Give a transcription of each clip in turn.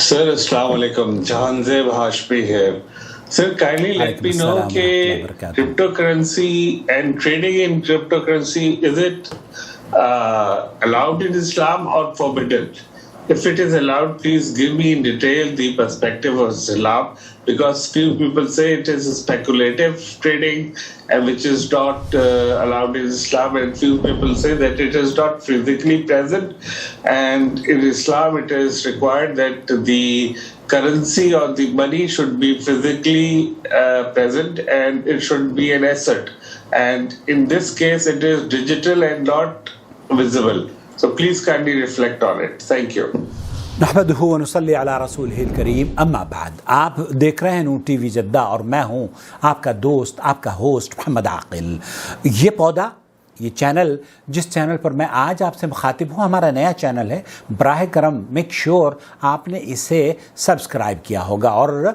Sir, Assalamu alaikum. Jahanzeb Hashmi here. Sir, kindly let me know that cryptocurrency and trading in cryptocurrency, is it allowed in Islam or forbidden? If it is allowed, please give me in detail the perspective of Islam, because few people say it is speculative trading and which is not allowed in Islam, and few people say that it is not physically present, and in Islam it is required that the currency or the money should be physically present and it should be an asset, and in this case it is digital and not visible. So please kindly reflect on it. Thank you. نحمدہ و نصلی علی رسولہ الکریم. اما بعد، آپ دیکھ رہے ہیں نون T V Jeddah اور میں ہوں آپ کا دوست، آپ کا ہوسٹ محمد عاقل. یہ پودا، یہ چینل جس چینل پر میں آج آپ سے مخاطب ہوں، ہمارا نیا چینل ہے. براہ کرم میک شیور آپ نے اسے سبسکرائب کیا ہوگا اور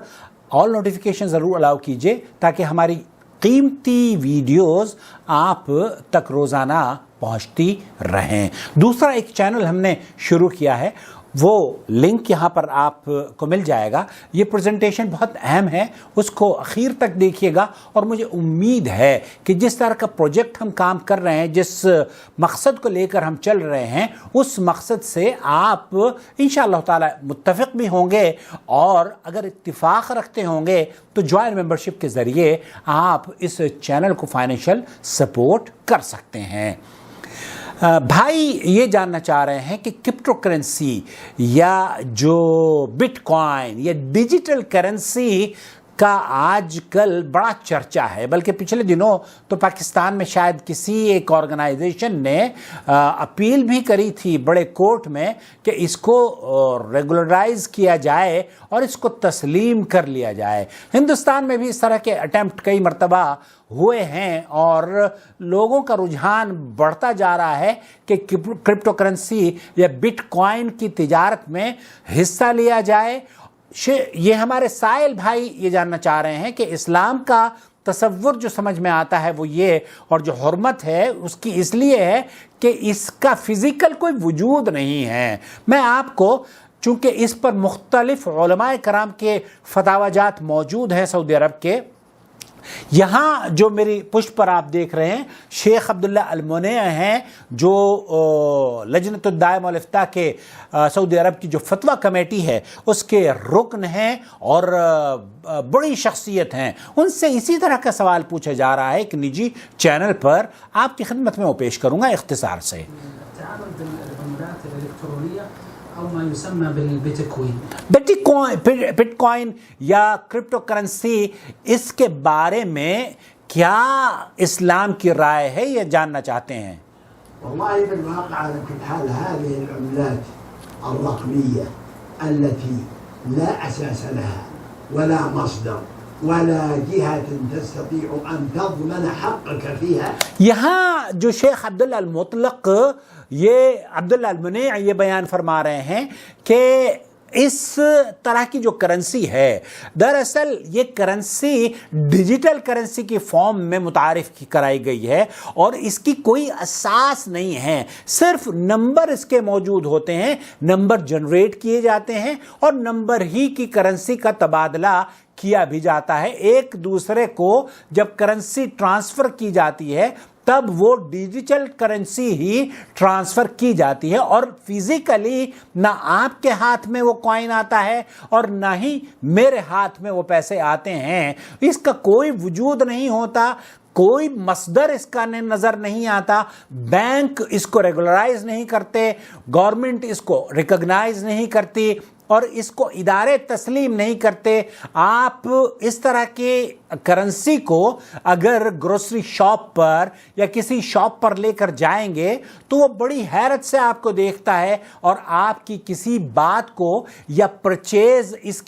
آل نوٹیفیکیشن ضرور الاؤ کیجئے تاکہ ہماری قیمتی ویڈیوز آپ تک روزانہ پہنچتی رہیں. دوسرا ایک چینل ہم نے شروع کیا ہے، وہ لنک یہاں پر آپ کو مل جائے گا. یہ پریزنٹیشن بہت اہم ہے، اس کو اخیر تک دیکھیے گا، اور مجھے امید ہے کہ جس طرح کا پروجیکٹ ہم کام کر رہے ہیں، جس مقصد کو لے کر ہم چل رہے ہیں، اس مقصد سے آپ انشاءاللہ تعالی متفق بھی ہوں گے، اور اگر اتفاق رکھتے ہوں گے تو جوائن ممبرشپ کے ذریعے آپ اس چینل کو فائنینشیل سپورٹ کر سکتے ہیں. بھائی یہ جاننا چاہ رہے ہیں کہ کرپٹو کرنسی یا جو بٹ کوائن یا ڈیجیٹل کرنسی کا آج کل بڑا چرچا ہے، بلکہ پچھلے دنوں تو پاکستان میں شاید کسی ایک آرگنائزیشن نے اپیل بھی کری تھی بڑے کورٹ میں کہ اس کو ریگولرائز کیا جائے اور اس کو تسلیم کر لیا جائے. ہندوستان میں بھی اس طرح کے اٹیمپٹ کئی مرتبہ ہوئے ہیں اور لوگوں کا رجحان بڑھتا جا رہا ہے کہ کرپٹو کرنسی یا بٹ کوائن کی تجارت میں حصہ لیا جائے. یہ ہمارے سائل بھائی یہ جاننا چاہ رہے ہیں کہ اسلام کا تصور جو سمجھ میں آتا ہے وہ یہ، اور جو حرمت ہے اس کی اس لیے ہے کہ اس کا فزیکل کوئی وجود نہیں ہے. میں آپ کو، چونکہ اس پر مختلف علماء کرام کے فتاوی جات موجود ہیں سعودی عرب کے، یہاں جو میری پشت پر آپ دیکھ رہے ہیں شیخ عبداللہ المنیع ہیں، جو لجنۃ الدائمہ والافتاء کے سعودی عرب کی جو فتویٰ کمیٹی ہے اس کے رکن ہیں اور بڑی شخصیت ہیں. ان سے اسی طرح کا سوال پوچھا جا رہا ہے ایک نجی چینل پر. آپ کی خدمت میں وہ پیش کروں گا اختصار سے. بٹ کوائن یا کرپٹو کرنسی، اس کے بارے میں کیا اسلام کی رائے ہے، یہ جاننا چاہتے ہیں. والله بالواقع على كل حال هذه العملات الرقمية التي لا أساس لها ولا مصدر ولا جهة تستطيع أن تضمن حقك فيها. یہاں جو شیخ عبداللہ المطلق، یہ عبداللہ المنیع یہ بیان فرما رہے ہیں کہ اس طرح کی جو کرنسی ہے، دراصل یہ کرنسی ڈیجیٹل کرنسی کی فارم میں متعارف کرائی گئی ہے اور اس کی کوئی اساس نہیں ہے. صرف نمبر اس کے موجود ہوتے ہیں، نمبر جنریٹ کیے جاتے ہیں اور نمبر ہی کی کرنسی کا تبادلہ کیا بھی جاتا ہے. ایک دوسرے کو جب کرنسی ٹرانسفر کی جاتی ہے تب وہ ڈیجیٹل کرنسی ہی ٹرانسفر کی جاتی ہے، اور فزیکلی نہ آپ کے ہاتھ میں وہ کوائن آتا ہے اور نہ ہی میرے ہاتھ میں وہ پیسے آتے ہیں. اس کا کوئی وجود نہیں ہوتا، کوئی مصدر اس کا نظر نہیں آتا. بینک اس کو ریگولرائز نہیں کرتے، گورنمنٹ اس کو ریکگنائز نہیں کرتی اور اس کو ادارے تسلیم نہیں کرتے. آپ اس طرح کی کرنسی کو اگر گروسری شاپ پر یا کسی شاپ پر لے کر جائیں گے تو وہ بڑی حیرت سے آپ کو دیکھتا ہے اور آپ کی کسی بات کو یا پرچیز اس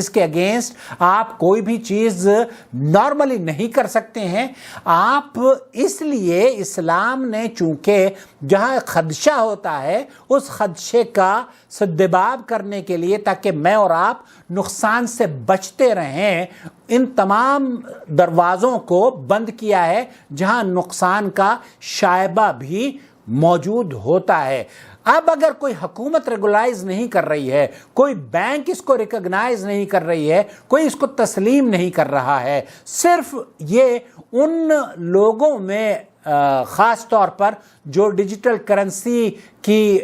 کے اگینسٹ آپ کوئی بھی چیز نارملی نہیں کر سکتے ہیں. آپ اس لیے اسلام نے چونکہ جہاں خدشہ ہوتا ہے اس خدشے کا سدباب کرنے کے لیے تاکہ میں اور آپ نقصان سے بچتے رہیں ان تمام دروازوں کو بند کیا ہے جہاں نقصان کا شائبہ بھی موجود ہوتا ہے. اب اگر کوئی حکومت ریگولائز نہیں کر رہی ہے، کوئی بینک اس کو ریکگنائز نہیں کر رہی ہے، کوئی اس کو تسلیم نہیں کر رہا ہے، صرف یہ ان لوگوں میں خاص طور پر جو ڈیجیٹل کرنسی کی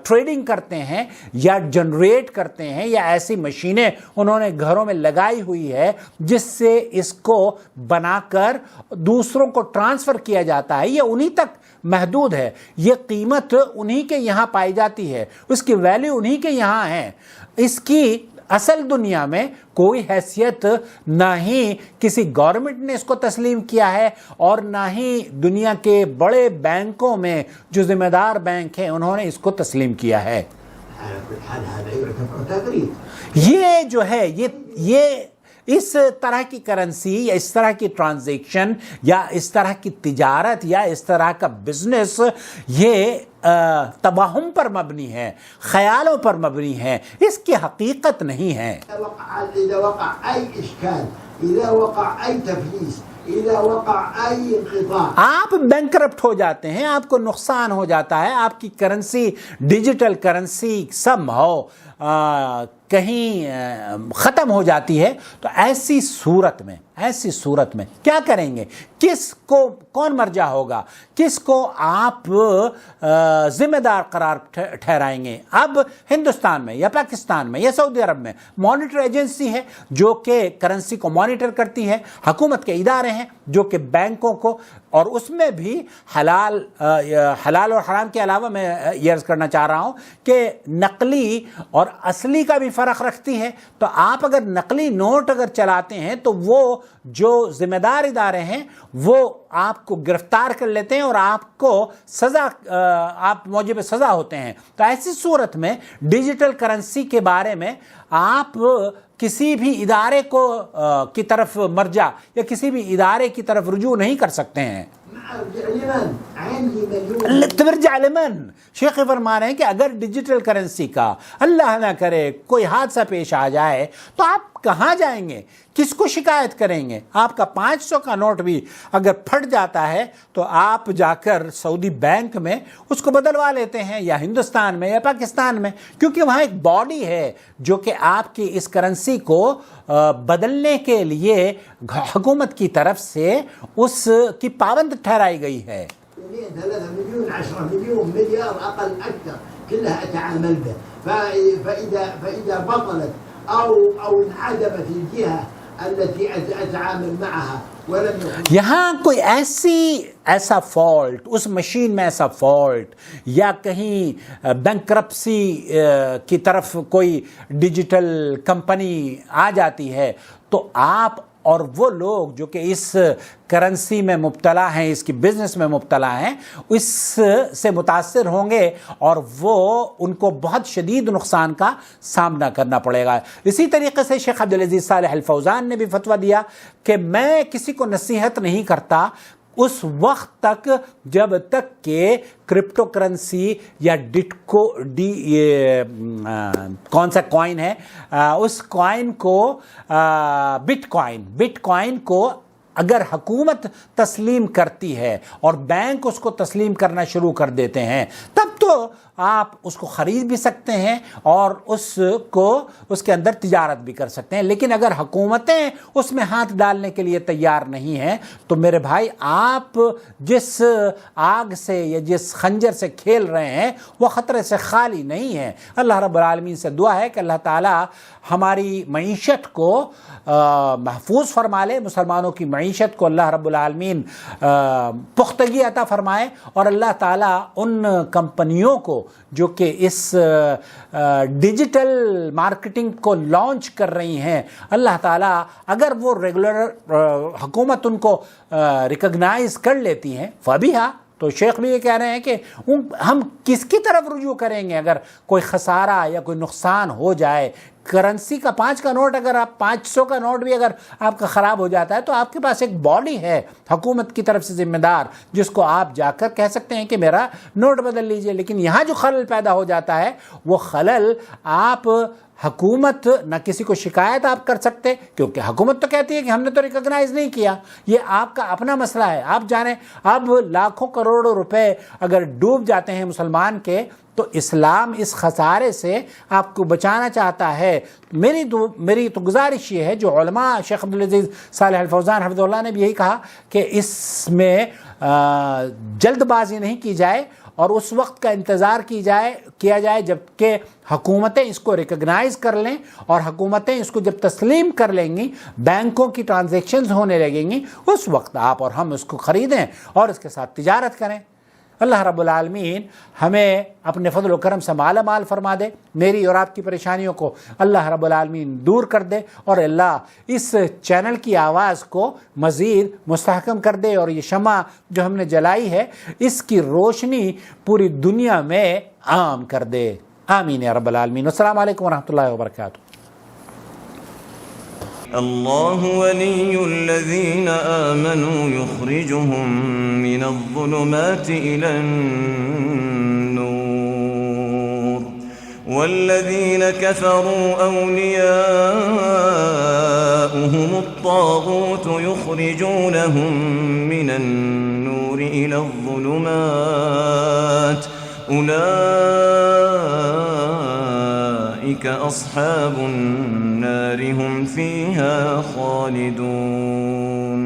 ٹریڈنگ کرتے ہیں یا جنریٹ کرتے ہیں، یا ایسی مشینیں انہوں نے گھروں میں لگائی ہوئی ہے جس سے اس کو بنا کر دوسروں کو ٹرانسفر کیا جاتا ہے، یہ انہی تک محدود ہے، یہ قیمت انہی کے یہاں پائی جاتی ہے، اس کی ویلیو انہی کے یہاں ہے، اس کی اصل دنیا میں کوئی حیثیت نہ ہی کسی گورنمنٹ نے اس کو تسلیم کیا ہے، اور نہ ہی دنیا کے بڑے بینکوں میں جو ذمہ دار بینک ہیں انہوں نے اس کو تسلیم کیا ہے۔ یہ جو ہے یہ اس طرح کی کرنسی یا اس طرح کی ٹرانزیکشن یا اس طرح کی تجارت یا اس طرح کا بزنس، یہ توہم پر مبنی ہے، خیالوں پر مبنی ہے، اس کی حقیقت نہیں ہے۔ إذا وقع أي إشكال، إذا وقع أي تفليس، إذا وقع أي انقطاع، آپ بینکرپٹ ہو جاتے ہیں، آپ کو نقصان ہو جاتا ہے، آپ کی کرنسی ڈیجیٹل کرنسی سم ہو کہیں ختم ہو جاتی ہے، تو ایسی صورت میں کیا کریں گے؟ کس کو کون مرجع ہوگا؟ کس کو آپ ذمہ دار قرار ٹھہرائیں گے؟ اب ہندوستان میں یا پاکستان میں یا سعودی عرب میں مانیٹر ایجنسی ہے جو کہ کرنسی کو مانیٹر کرتی ہے، حکومت کے ادارے ہیں جو کہ بینکوں کو، اور اس میں بھی حلال اور حرام کے علاوہ میں یہ عرض کرنا چاہ رہا ہوں کہ نقلی اور اصلی کا بھی فرق رکھتی ہے۔ تو آپ اگر نقلی نوٹ اگر چلاتے ہیں تو وہ جو ذمہ دار ادارے ہیں وہ آپ کو گرفتار کر لیتے ہیں اور آپ کو سزا، آپ موجب سزا ہوتے ہیں۔ تو ایسی صورت میں ڈیجیٹل کرنسی کے بارے میں آپ کسی بھی ادارے کو کی طرف مرجع یا کسی بھی ادارے کی طرف رجوع نہیں کر سکتے ہیں۔ ترجع لمن، شیخ فرما رہے ہیں کہ اگر ڈیجیٹل کرنسی کا اللہ نہ کرے کوئی حادثہ پیش آ جائے تو آپ کہاں جائیں گے؟ کس کو شکایت کریں گے؟ آپ کا 500 کا نوٹ بھی اگر پھٹ جاتا ہے تو آپ جا کر سعودی بینک میں اس کو بدلوا لیتے ہیں، یا ہندوستان میں یا پاکستان میں، کیونکہ وہاں ایک باڈی ہے جو کہ آپ کی اس کرنسی کو بدلنے کے لیے حکومت کی طرف سے اس کی پابند ٹھہرائی گئی ہے۔ 3 مليون 10 مليون مليار أقل أكثر كلها أتعامل به، فإذا بطلت أو انعدمت الجهة التي أتعامل معها ولم يكن یہاں کوئی ایسا فالٹ، اس مشین میں ایسا فالٹ، یا کہیں بینکرپسی کی طرف کوئی ڈیجیٹل کمپنی آ جاتی ہے تو آپ اور وہ لوگ جو کہ اس کرنسی میں مبتلا ہیں، اس کی بزنس میں مبتلا ہیں، اس سے متاثر ہوں گے اور وہ ان کو بہت شدید نقصان کا سامنا کرنا پڑے گا۔ اسی طریقے سے شیخ عبدالعزیز صالح الفوزان نے بھی فتویٰ دیا کہ میں کسی کو نصیحت نہیں کرتا اس وقت تک جب تک کہ کرپٹو کرنسی یا کون سا کوائن ہے، اس کوائن کو بٹ کوائن کو اگر حکومت تسلیم کرتی ہے اور بینک اس کو تسلیم کرنا شروع کر دیتے ہیں، تب تو آپ اس کو خرید بھی سکتے ہیں اور اس کے اندر تجارت بھی کر سکتے ہیں۔ لیکن اگر حکومتیں اس میں ہاتھ ڈالنے کے لیے تیار نہیں ہیں تو میرے بھائی آپ جس آگ سے یا جس خنجر سے کھیل رہے ہیں وہ خطرے سے خالی نہیں ہے۔ اللہ رب العالمین سے دعا ہے کہ اللہ تعالی ہماری معیشت کو محفوظ فرما لے، مسلمانوں کی معیشت کو اللہ رب العالمین پختگی عطا فرمائے، اور اللہ تعالیٰ ان کمپنیوں کو جو کہ اس ڈیجیٹل مارکیٹنگ کو لانچ کر رہی ہیں، اللہ تعالیٰ اگر وہ ریگولر حکومت ان کو ریکگنائز کر لیتی ہیں فبیہا، تو شیخ بھی یہ کہہ رہے ہیں کہ ہم کس کی طرف رجوع کریں گے اگر کوئی خسارہ یا کوئی نقصان ہو جائے۔ کرنسی کا 5 کا نوٹ، اگر آپ 500 کا نوٹ بھی اگر آپ کا خراب ہو جاتا ہے تو آپ کے پاس ایک باڈی ہے حکومت کی طرف سے ذمہ دار، جس کو آپ جا کر کہہ سکتے ہیں کہ میرا نوٹ بدل لیجئے۔ لیکن یہاں جو خلل پیدا ہو جاتا ہے وہ خلل آپ حکومت نہ کسی کو شکایت آپ کر سکتے، کیونکہ حکومت تو کہتی ہے کہ ہم نے تو ریکگنائز نہیں کیا، یہ آپ کا اپنا مسئلہ ہے۔ آپ جانیں اب لاکھوں کروڑوں روپے اگر ڈوب جاتے ہیں مسلمان کے تو اسلام اس خسارے سے آپ کو بچانا چاہتا ہے. میری تو گزارش یہ ہے، جو علماء شیخ عبدالعزیز صالح الفوزان حفظہ اللہ نے بھی یہی کہا کہ اس میں جلد بازی نہیں کی جائے اور اس وقت کا انتظار کیا جائے جب کہ حکومتیں اس کو ریکگنائز کر لیں، اور حکومتیں اس کو جب تسلیم کر لیں گی، بینکوں کی ٹرانزیکشنز ہونے لگیں گی، اس وقت آپ اور ہم اس کو خریدیں اور اس کے ساتھ تجارت کریں. اللہ رب العالمین ہمیں اپنے فضل و کرم سے مالا مال فرما دے، میری اور آپ کی پریشانیوں کو اللہ رب العالمین دور کر دے، اور اللہ اس چینل کی آواز کو مزید مستحکم کر دے، اور یہ شمع جو ہم نے جلائی ہے اس کی روشنی پوری دنیا میں عام کر دے. آمین یا رب العالمین. السلام علیکم ورحمۃ اللہ وبرکاتہ. اللہ ولی الذین آمنوا یخرجهم من الظلمات إلى النور والذین كفروا أولیاؤهم الطاغوت یخرجونهم من النور إلى الظلمات أولئك أصحاب النار هم فيها خالدون.